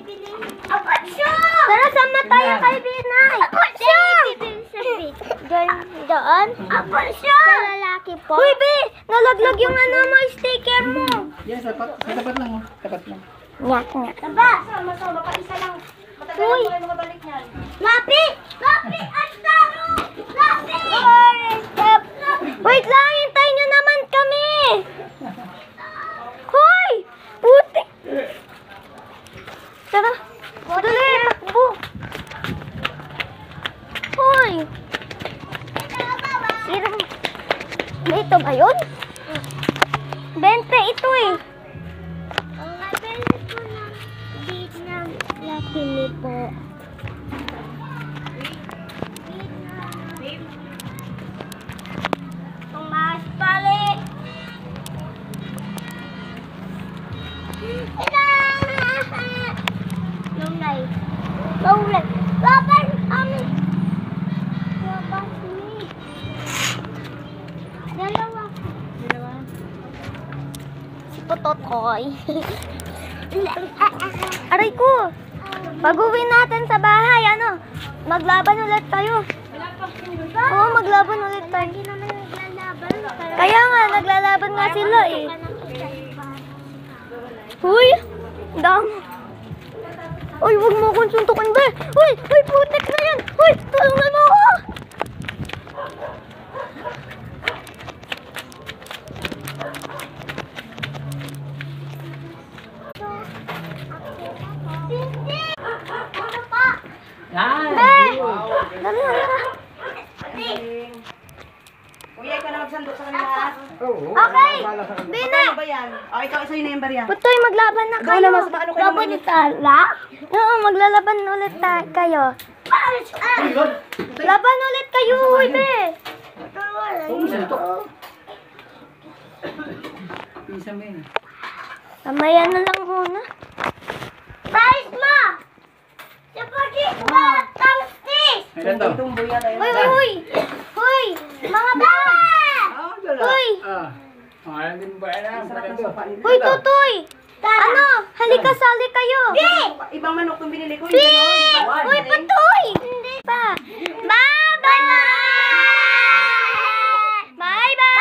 Tara, sama tayo kay Binay. Doon? Sa lalaki po. Uy, Bi! Nalaglag yung sticker mo. Yes, tapat lang mo. Tapat lang. Nga. Taba! Sama-sama pa isa lang. Matagal Uy. na kayo makabalik niyan. Lapi! Ang taro! Lapi! Wait lang, hintayin nyo naman kami! Hoy! Puti! Tara! Dali! Takbo! Hoy! Sino? Ito ba yun? 20 ito eh! Ang nabili ko ng Vietnam Lapi po. Tumas pali! Lunay. Laban! Laban ni. Dalawa. Si Pototoy. Aray ko! Pag-uwi natin sa bahay, maglaban ulit tayo. Oo, maglaban ulit tayo. Kaya nga, naglalaban nga sila eh. Uy! Damo. Uy, huwag mo akong suntukin ba? Uy! Uy, putik na yan! Uy! Tulungan mo ako! Hindi! Ano pa? Yan! Dali, halika. Kuya, ikaw na magsando sa kanila. Okay! Bina! Ano ba yan? O, ikaw isa yung number yan. Putoy, maglaban na Ikaw kayo. na, mas maano kayo Laban naman tala? Oo, maglalaban ulit kayo. Laban ulit kayo, be. Isa mo yun. Mamaya na lang muna. Guys, ma! Kapag tangstis! Ilan to? Itong buya na yun. Uy! Uy! Mga bata! Uy! Hindi mo ba alam? Uy, Tutoy! Halika sali kayo! Ibang manok itong binili ko. Uy, Putoy! Hindi pa. Bye-bye! Bye-bye!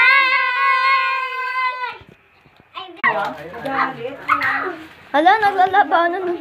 Hala, naglalabanan na.